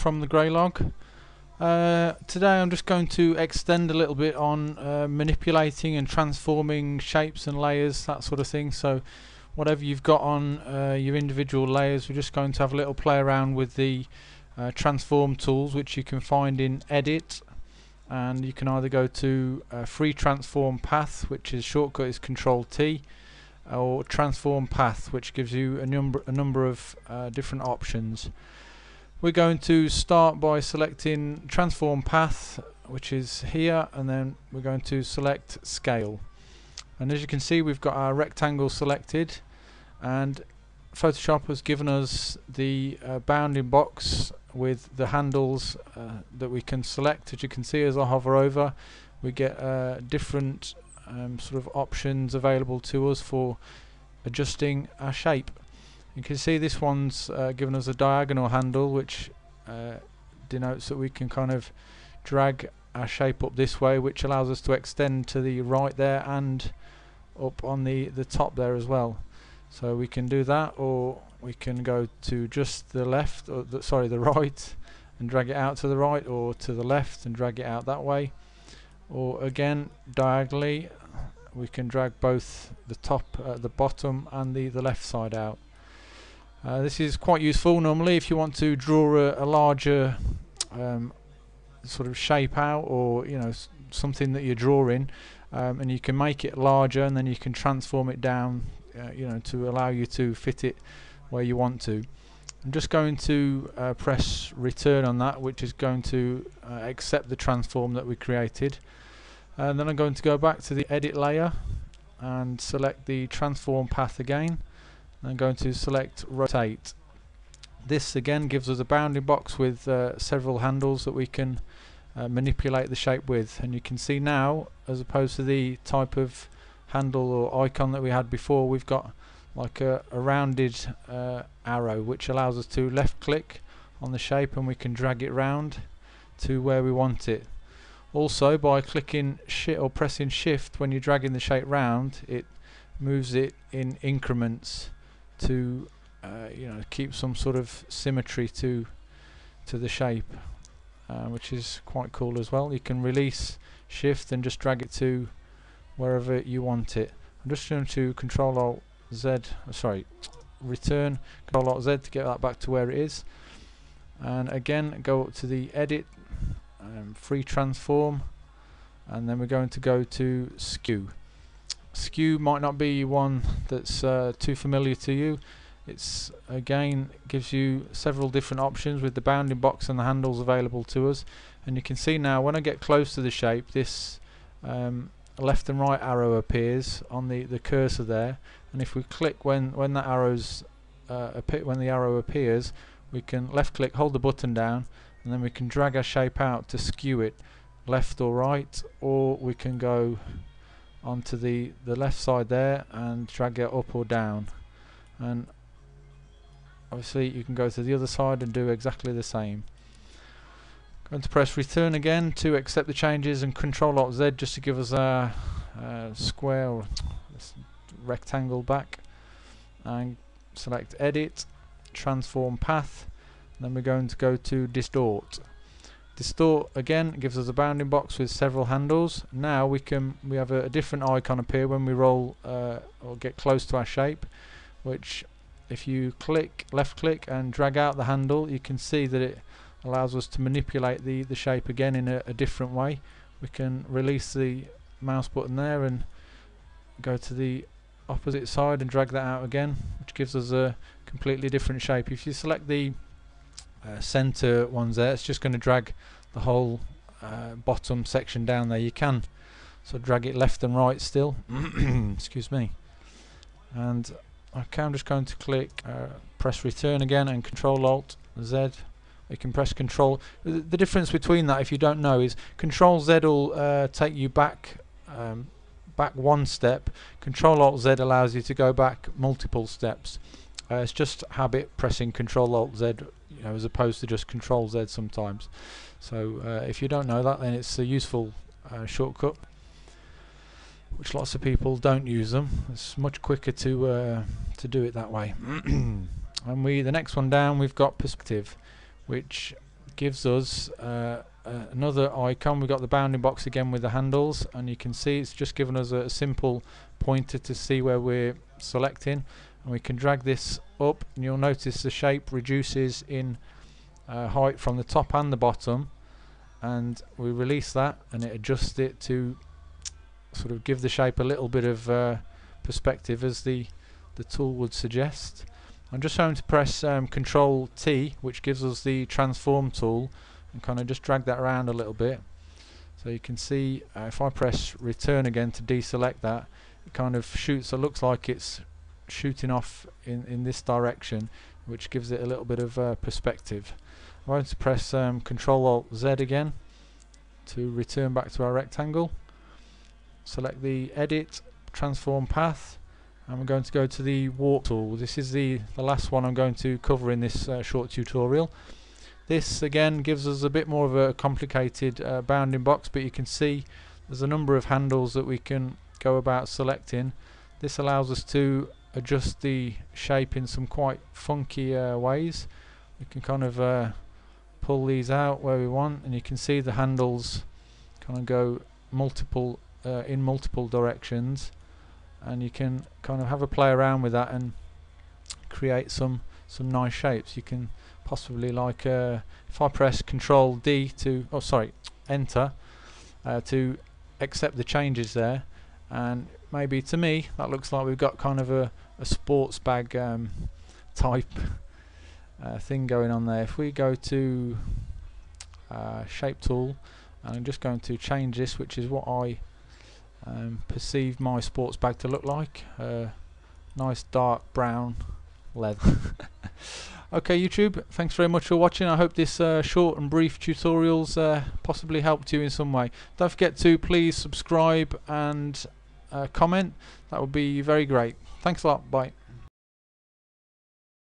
from the Grey Log. Today I'm just going to extend a little bit on manipulating and transforming shapes and layers, that sort of thing. So whatever you've got on your individual layers, we're just going to have a little play around with the transform tools, which you can find in Edit, and you can either go to Free Transform Path, which is shortcut is Control T, or Transform Path, which gives you a number of different options. We're going to start by selecting Transform Path, which is here, and then we're going to select Scale. And as you can see, we've got our rectangle selected, and Photoshop has given us the bounding box with the handles that we can select. As you can see, as I hover over, we get different sort of options available to us for adjusting our shape. You can see this one's given us a diagonal handle, which denotes that we can kind of drag our shape up this way, which allows us to extend to the right there and up on the top there as well. So we can do that, or we can go to just the left, or the right, and drag it out to the right, or to the left and drag it out that way. Or again, diagonally, we can drag both the top, the bottom, and the left side out. This is quite useful normally if you want to draw a larger sort of shape out, or something that you're drawing, and you can make it larger, and then you can transform it down, to allow you to fit it where you want to. I'm just going to press return on that, which is going to accept the transform that we created. And then I'm going to go back to the edit layer and select the transform path again. I'm going to select rotate. This again gives us a bounding box with several handles that we can manipulate the shape with, and you can see now, as opposed to the type of handle or icon that we had before, we've got like a rounded arrow, which allows us to left click on the shape and we can drag it round to where we want it. Also, by clicking or pressing shift when you're dragging the shape round, it moves it in increments to keep some sort of symmetry to the shape, which is quite cool as well. You can release shift and just drag it to wherever you want it. I'm just going to Control Alt Z, return, Control Alt Z to get that back to where it is, and again go up to the edit, free transform, and then we're going to go to skew. Skew might not be one that's too familiar to you. It's again gives you several different options with the bounding box and the handles available to us, and you can see now when I get close to the shape, this left and right arrow appears on the cursor there, and if we click when that arrow's when the arrow appears, we can left click, hold the button down, and then we can drag our shape out to skew it left or right, or we can go onto the left side there and drag it up or down, and obviously you can go to the other side and do exactly the same. Going to press return again to accept the changes, and Control Alt Z just to give us a square or rectangle back, and select edit, transform path, and then we're going to go to distort. Distort again gives us a bounding box with several handles. Now we have a different icon appear when we roll or get close to our shape, which if you left click and drag out the handle, you can see that it allows us to manipulate the shape again in a different way. We can release the mouse button there and go to the opposite side and drag that out again, which gives us a completely different shape. If you select the center ones there, it's just going to drag the whole bottom section down there. You can so drag it left and right still excuse me, and I'm just going to click press return again and Control Alt Z. You can press Control. The difference between that, if you don't know, is Control Z will take you back one step. Control Alt Z allows you to go back multiple steps. It's just habit pressing Control Alt Z, as opposed to just Control Z sometimes. So if you don't know that, then it's a useful shortcut, which lots of people don't use them. It's much quicker to do it that way. And the next one down, we've got perspective, which gives us another icon. We've got the bounding box again with the handles, and you can see it's just given us a simple pointer to see where we're selecting, and we can drag this up and you'll notice the shape reduces in height from the top and the bottom, and we release that and it adjusts it to sort of give the shape a little bit of perspective as the tool would suggest. I'm just going to press Control T, which gives us the transform tool, and kind of just drag that around a little bit. So you can see if I press return again to deselect that, it kind of shoots, it looks like it's shooting off in this direction, which gives it a little bit of perspective. I'm going to press Control Alt Z again to return back to our rectangle. Select the edit, transform path, and we're going to go to the warp tool. This is the last one I'm going to cover in this short tutorial. This again gives us a bit more of a complicated bounding box, but you can see there's a number of handles that we can go about selecting. This allows us to adjust the shape in some quite funky ways. We can kind of pull these out where we want, and you can see the handles kind of go multiple in multiple directions, and you can kind of have a play around with that and create some nice shapes. You can possibly, like if I press Control D to Enter to accept the changes there, and maybe to me that looks like we've got kind of a sports bag type thing going on there. If we go to shape tool, and I'm just going to change this, which is what I perceive my sports bag to look like, nice dark brown leather. Okay YouTube, thanks very much for watching. I hope this short and brief tutorials possibly helped you in some way. Don't forget to please subscribe and comment. That would be very great. Thanks a lot. Bye.